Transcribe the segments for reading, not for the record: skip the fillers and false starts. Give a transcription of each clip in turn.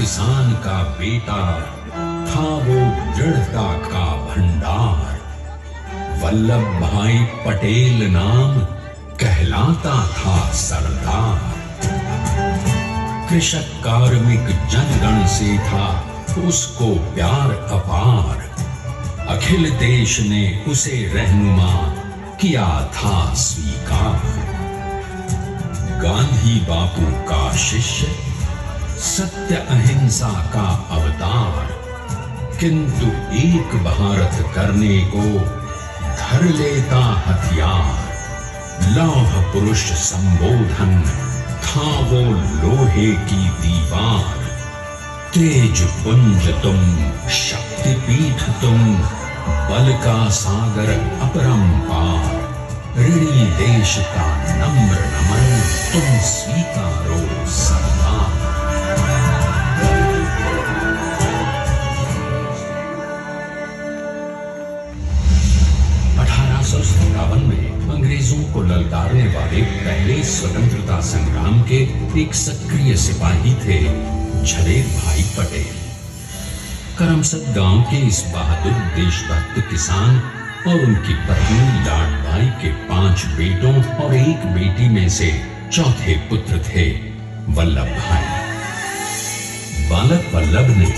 किसान का बेटा, था वो दृढ़ता का भंडार। वल्लभ भाई पटेल नाम कहलाता था सरदार। कृषक कार्मिक जनगण से था उसको प्यार अपार। अखिल देश ने उसे रहनुमा किया था स्वीकार। गांधी बापू का शिष्य, सत्य अहिंसा का अवतार, किंतु एक भारत करने को धर लेता हथियार। लौह पुरुष संबोधन था वो लोहे की दीवार। तेज पुंज तुम, शक्ति पीठ तुम, बल का सागर अपरंपार। ऋणी देश का नम्र नमन, तुम स्वीकारो सरदार। 1857 में अंग्रेजों को ललकारने वाले पहले स्वतंत्रता संग्राम के एक सक्रिय सिपाही थे झवेर भाई पटेल। करमसद गांव के इस बहादुर देशभक्त किसान और उनकी पत्नी लाडबाई के 5 बेटों और 1 बेटी में से चौथे पुत्र थे वल्लभ भाई। बालक वल्लभ ने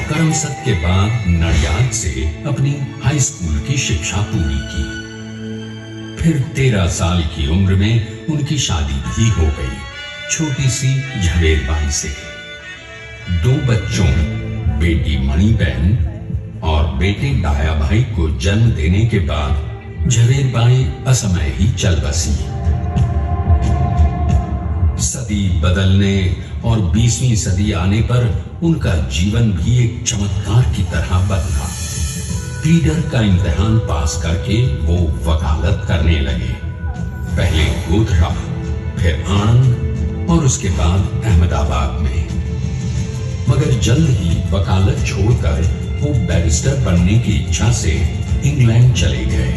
करमसद के बाद नडियाद से अपनी हाई स्कूल की शिक्षा पूरी की। फिर 13 साल की उम्र में उनकी शादी भी हो गई, छोटी सी झवेर बाई से। 2 बच्चों, बेटी मणिबेन और बेटे डाया भाई को जन्म देने के बाद झवेर बाई असमय ही चल बसी। सदी बदलने और 20वीं सदी आने पर उनका जीवन भी एक चमत्कार की तरह बदला। रीडर का इम्तिहान पास करके वो वकालत करने लगे। पहले गोधरा, फिर आणंद और उसके बाद अहमदाबाद में। मगर जल्द ही वकालत छोड़कर वो बैरिस्टर बनने की इच्छा से इंग्लैंड चले गए।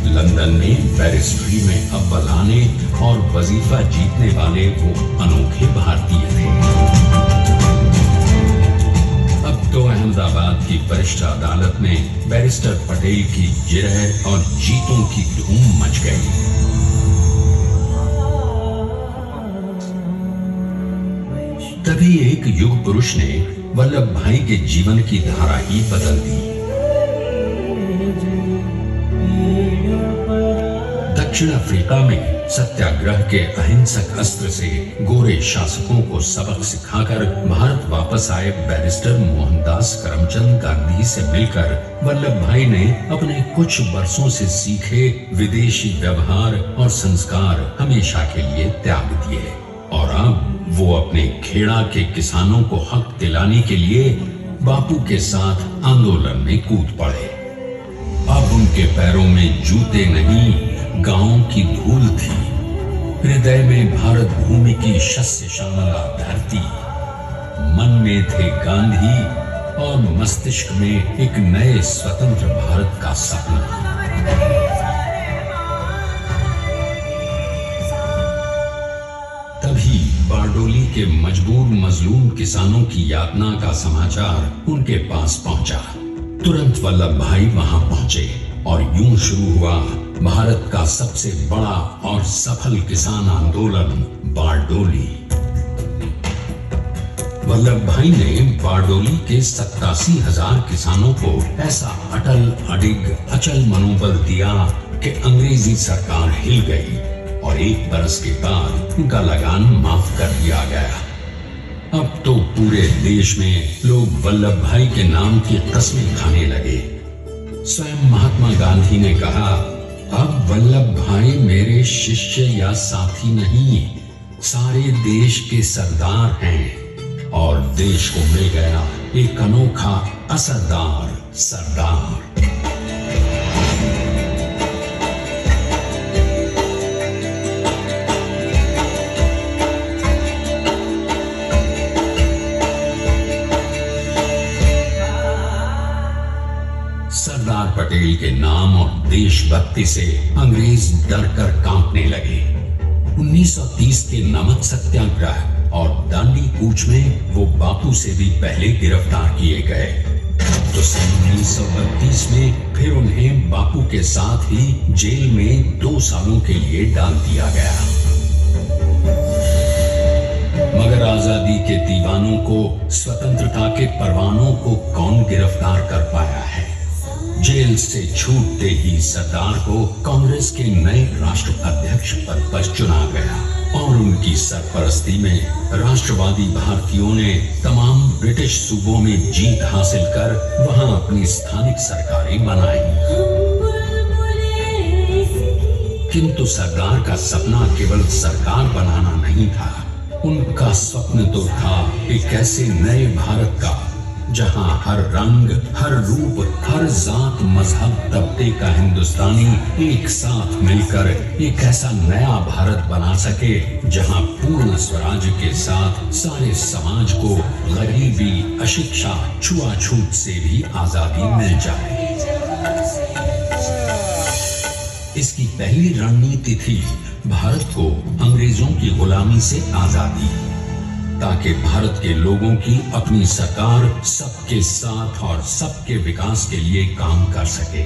लंदन में बैरिस्ट्री में अव्वल आने और वजीफा जीतने वाले वो अनोखे भारतीय थे। अब तो अहमदाबाद की वरिष्ठ अदालत में बैरिस्टर पटेल की जिरह और जीतों की धूम मच गई। तभी एक युग पुरुष ने वल्लभ भाई के जीवन की धारा ही बदल दी। दक्षिण अफ्रीका में सत्याग्रह के अहिंसक अस्त्र से गोरे शासकों को सबक सिखाकर भारत वापस आए बैरिस्टर मोहनदास करमचंद गांधी से मिलकर वल्लभ भाई ने अपने कुछ वर्षों से सीखे विदेशी व्यवहार और संस्कार हमेशा के लिए त्याग दिए और अब वो अपने खेड़ा के किसानों को हक दिलाने के लिए बापू के साथ आंदोलन में कूद पड़े। अब उनके पैरों में जूते नहीं, गांव की धूल थी। हृदय में भारत भूमि की शस्य श्यामला धरती। मन में थे गांधी और मस्तिष्क में एक नए स्वतंत्र भारत का सपना। तभी बारडोली के मजबूर मजलूम किसानों की यातना का समाचार उनके पास पहुंचा। तुरंत वल्लभ भाई वहां पहुंचे और यूं शुरू हुआ भारत का सबसे बड़ा और सफल किसान आंदोलन बारडोली। वल्लभ भाई ने बारडोली के 87,000 किसानों को ऐसा अटल अडिग अचल मनोबल दिया कि अंग्रेजी सरकार हिल गई और 1 बरस के बाद उनका लगान माफ कर दिया गया। अब तो पूरे देश में लोग वल्लभ भाई के नाम की कस्में खाने लगे। स्वयं महात्मा गांधी ने कहा, अब वल्लभ भाई मेरे शिष्य या साथी नहीं, सारे देश के सरदार हैं और देश को मिल गया एक अनोखा असरदार सरदार। सरदार पटेल के नाम और देशभक्ति से अंग्रेज डर कर कांपने लगे। 1930 के नमक सत्याग्रह और दांडी कूच में वो बापू से भी पहले गिरफ्तार किए गए। तो सन 1932 में फिर उन्हें बापू के साथ ही जेल में 2 सालों के लिए डाल दिया गया। मगर आजादी के दीवानों को, स्वतंत्रता के परवानों को कौन गिरफ्तार कर पाया है? जेल से छूटते ही सरदार को कांग्रेस के नए राष्ट्राध्यक्ष पद पर चुना गया और उनकी सरपरस्ती में राष्ट्रवादी भारतीयों ने तमाम ब्रिटिश सूबों में जीत हासिल कर वहां अपनी स्थानिक सरकारें बनाई। किंतु सरदार का सपना केवल सरकार बनाना नहीं था। उनका स्वप्न तो था एक ऐसे नए भारत का जहां हर रंग, हर रूप, हर जात, मजहब, तबके का हिंदुस्तानी एक साथ मिलकर एक ऐसा नया भारत बना सके जहां पूर्ण स्वराज्य के साथ सारे समाज को गरीबी, अशिक्षा, छुआछूत से भी आजादी मिल जाए। इसकी पहली रणनीति थी भारत को अंग्रेजों की गुलामी से आजादी, ताकि भारत के लोगों की अपनी सरकार सबके साथ और सबके विकास के लिए काम कर सके।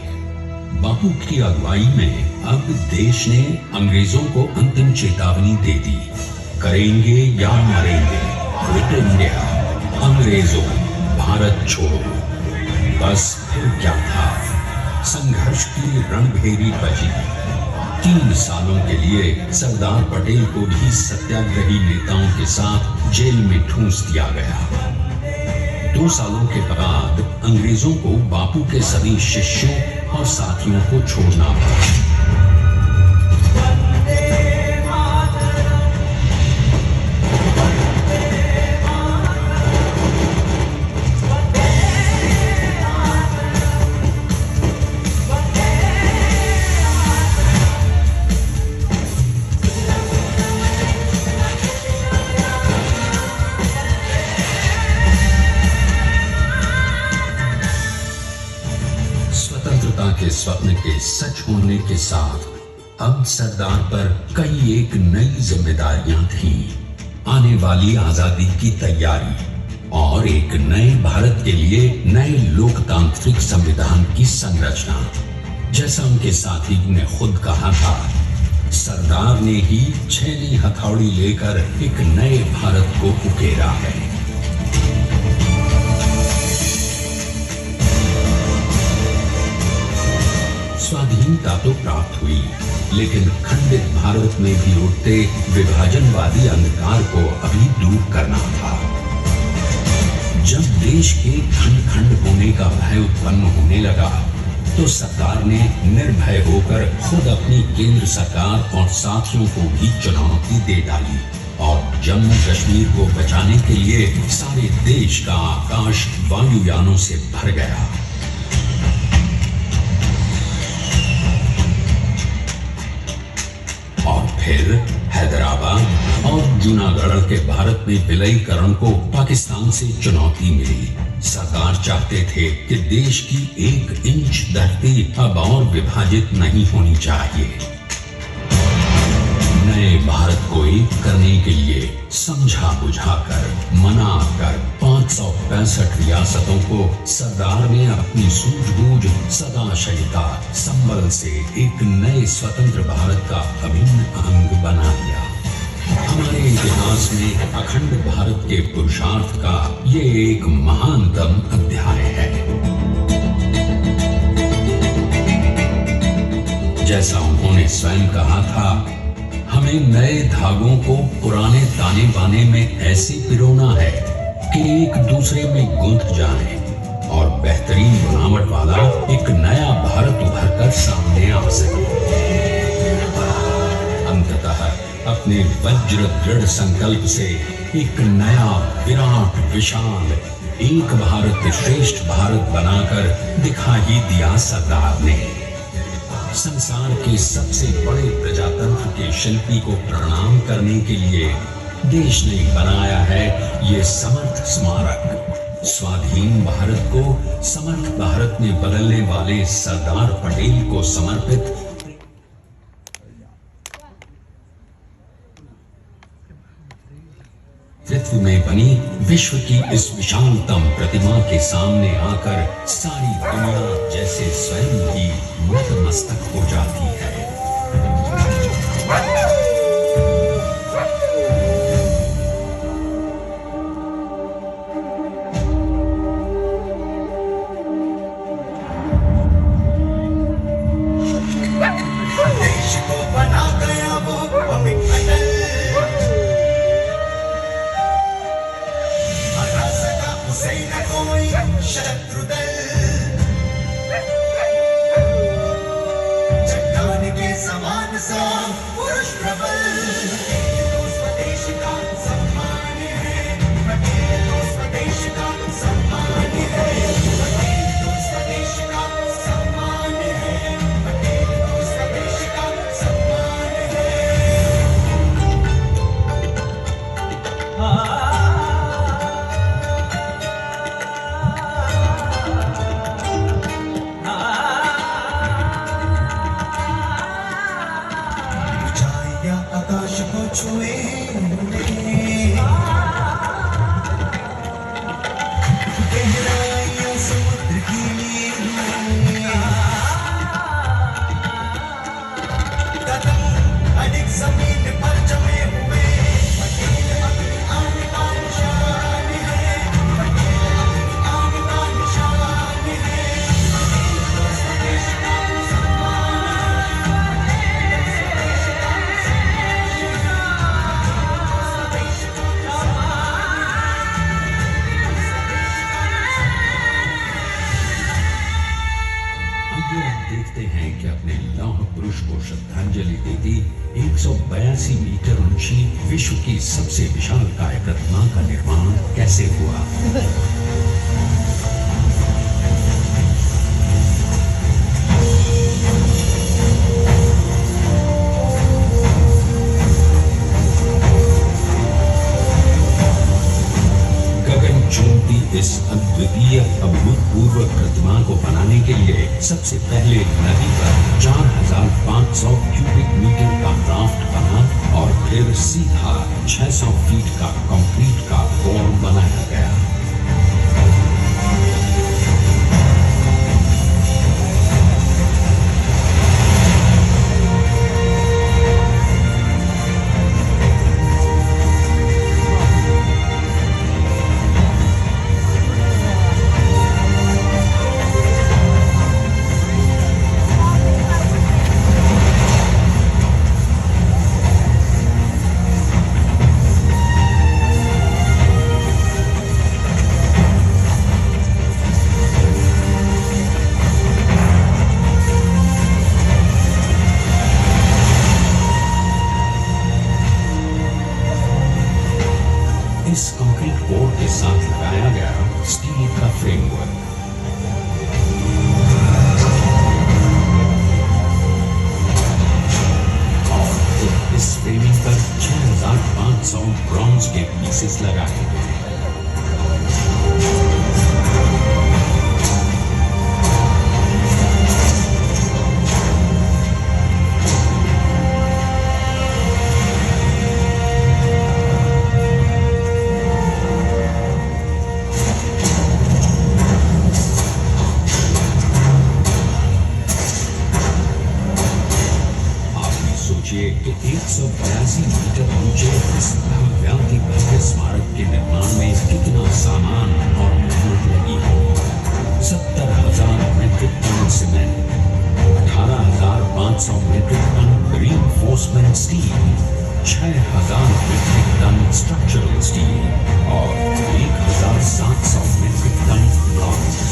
बापू की अगुवाई में अब देश ने अंग्रेजों को अंतिम चेतावनी दे दी, करेंगे या मरेंगे, क्विट इंडिया, अंग्रेजों, भारत छोड़ो। बस फिर क्या था, संघर्ष की रणभेरी बजी। 3 सालों के लिए सरदार पटेल को भी सत्याग्रही नेताओं के साथ जेल में ठूंस दिया गया। 2 सालों के बाद अंग्रेजों को बापू के सभी शिष्यों और साथियों को छोड़ना पड़ा। के स्वप्न के सच होने के साथ अब सरदार पर कई एक नई जिम्मेदारियां थीं। आने वाली आजादी की तैयारी और एक नए भारत के लिए नए लोकतांत्रिक संविधान की संरचना। जैसा उनके साथी ने खुद कहा था, सरदार ने ही छेनी हथौड़ी लेकर एक नए भारत को उकेरा है। स्वाधीनता तो प्राप्त हुई, लेकिन खंडित भारत में भी उठते विभाजनवादी अंधकार को अभी दूर करना था। जब देश के खंड खंड होने का भय उत्पन्न होने लगा, तो सरकार ने निर्भय होकर खुद अपनी केंद्र सरकार और साथियों को भी चुनौती दे डाली और जम्मू कश्मीर को बचाने के लिए सारे देश का आकाश वायुयानों से भर गया। फिर हैदराबाद और जूनागढ़ के भारत में विलयीकरण को पाकिस्तान से चुनौती मिली। सरदार चाहते थे कि देश की 1 इंच धरती अब और विभाजित नहीं होनी चाहिए। नए भारत को एक करने के लिए समझा बुझाकर, मनाकर 565 रियासतों को सरदार ने अपनी सूझबूझ, सदाशयता, संबल से एक नए स्वतंत्र भारत का अभिन्न अंग बना लिया। हमारे इतिहास में अखंड भारत के पुरुषार्थ का ये एक महानतम अध्याय है। जैसा उन्होंने स्वयं कहा था, हमें नए धागों को पुराने ताने बाने में ऐसे पिरोना है कि एक दूसरे में गुंथ जाए और बेहतरीन बनावट वाला एक नया भारत उभर कर सामने आ सके। अंततः अपने वज्र दृढ़ संकल्प से एक नया विराट विशाल एक भारत श्रेष्ठ भारत बनाकर दिखा ही दिया सरदार ने। संसार के सबसे बड़े प्रजातंत्र के शिल्पी को प्रणाम करने के लिए देश ने बनाया है ये समर्थ स्मारक। स्वाधीन भारत को समर्थ भारत में बदलने वाले सरदार पटेल को समर्पित अस्तित्व में बनी विश्व की इस विशालतम प्रतिमा के सामने आकर सारी दुनिया जैसे स्वयं ही नतमस्तक हो जाती है। देश को बना गया वो अमित अटल, हरा सका उसे न कोई शत्रु दल। चट्टान के समान सा पुरुष प्रबल, पटेल तो स्वदेश का सम्मान है, पटेल तो स्वदेश का सम्मान है, पटेल तो स्वदेश का सम्मान है, पटेल तो स्वदेश का सम्मान है। ऊंचाइयां आकाश को छुए गहराइयां समुद्र की कदम अधिक जमीन पर जमे हुए, पटेल अपनी आन का निशान है, पटेल अपनी आन का निशान है, पटेल तो स्वदेश का सम्मान है, स्वदेश का आइए अब देखते हैं कि अपने लौह पुरुष को श्रद्धांजलि देती 182 मीटर ऊंची विश्व की सबसे विशालकाय प्रतिमा का निर्माण कैसे हुआ। गगन चुंबती इस अद्वितीय अभूतपूर्व प्रतिमा को बनाने के लिए सबसे पहले नदी पर 4500 क्यूबिक मीटर का राफ्ट बना और फिर सीधा 600 फीट का कंक्रीट का पोल बनाया गया। इस कंक्रीट कोर के साथ लगाया गया स्टील का फ्रेमवर्क। और फिर इस फ्रेमिंग पर 6500 ब्रॉन्ज के पीसेस लगाए गए। सोचिए कि 182 मीटर ऊंचे इस भव्याति भव्य स्मारक के निर्माण में कितना सामान और मेहनत लगी हो। 70,000 metric ton cement, 18,500 metric ton reinforcement steel, 6,000 metric ton structural steel और 1,700 मीट्रिक टन ब्रॉन्ज।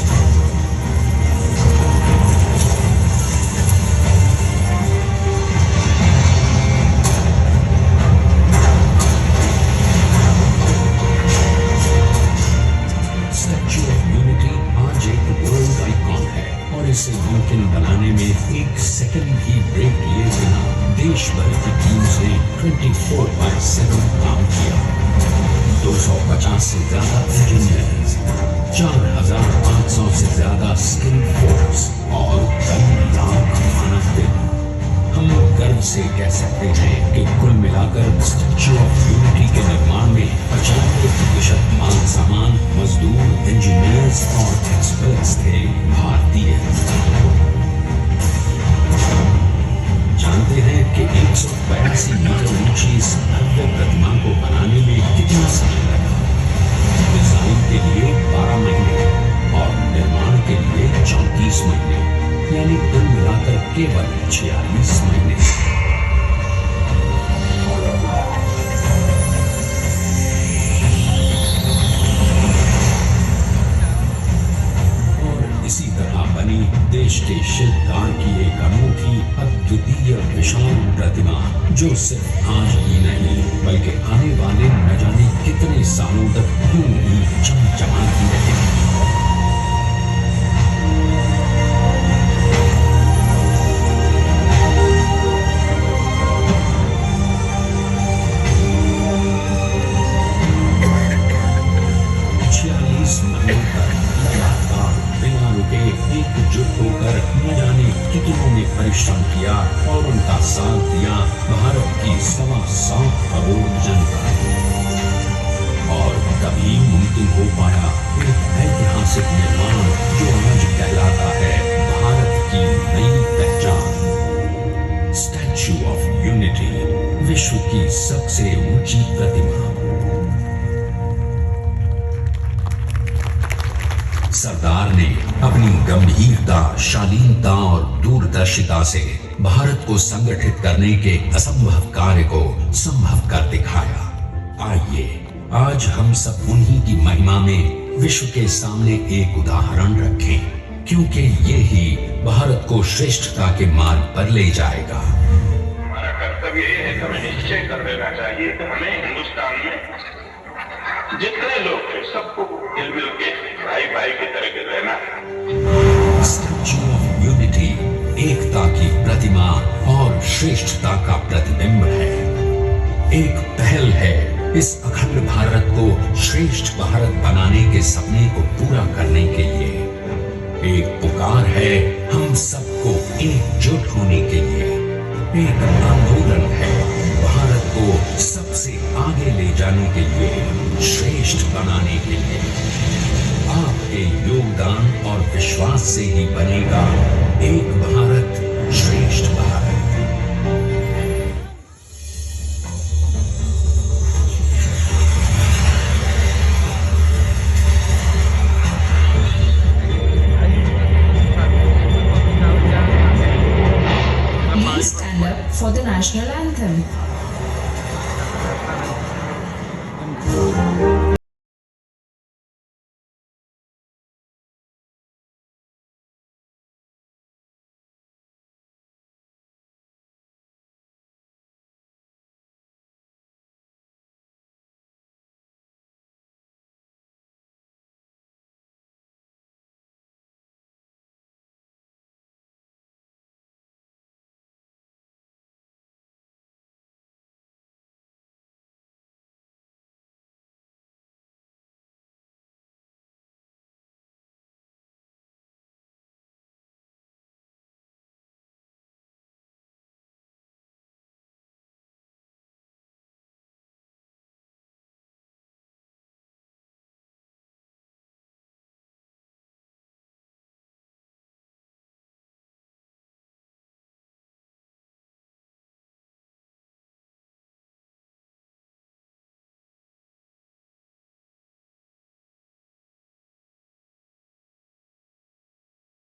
इसे मुमकिन बनाने में एक सेकंड भी ब्रेक लिए बिना देश भर की टीम्स ने 24/7 काम किया। 250 से ज्यादा इंजीनियर्स, 4,500 से ज्यादा स्किल फोर्स और कई लाख मानव दिन। हम गर्व से कह सकते हैं कि कुल मिलाकर स्टैच्यू ऑफ यूनिटी के निर्माण में 95 केवल 46 महीने। और इसी तरह बनी देश के शिल्पकार की एक अनूठी अद्वितीय विशाल प्रतिमा, जो सिर्फ आज ही नहीं बल्कि आने वाले न जाने कितने सालों तक यूं ही चमचमाती रहेगी। एकजुट होकर न जाने कितनों ने परिश्रम किया और उनका साथ दिया भारत की 7.25 करोड़ जनता। और तभी मुमकिन हो पाया एक ऐतिहासिक निर्माण जो आज कहलाता है भारत की नई पहचान। स्टैच्यू ऑफ यूनिटी, विश्व की सबसे ऊंची प्रतिमा। सरदार ने अपनी गंभीरता, शालीनता और दूरदर्शिता से भारत को संगठित करने के असंभव कार्य को संभव कर दिखाया। आइए आज हम सब उन्हीं की महिमा में विश्व के सामने एक उदाहरण रखें, क्योंकि ये ही भारत को श्रेष्ठता के मार्ग पर ले जाएगा। हमारा कर्तव्य ये है, हमें निश्चय कर लेना चाहिए कि हमें हिंदुस्तान में जितने लोग थे सबको मिल के भाई भाई की तरह के रहना है। स्टैच्यू ऑफ यूनिटी एकता की प्रतिमा और श्रेष्ठता का प्रतिबिंब है। एक पहल है इस अखंड भारत को श्रेष्ठ भारत बनाने के सपने को पूरा करने के लिए। एक पुकार है हम सबको एकजुट होने के लिए। एक आंदोलन है भारत को सबसे आगे ले जाने के लिए, श्रेष्ठ बनाने के लिए। आपके योगदान और विश्वास से ही बनेगा एक भारत श्रेष्ठ Bharat. Please stand up for the national anthem.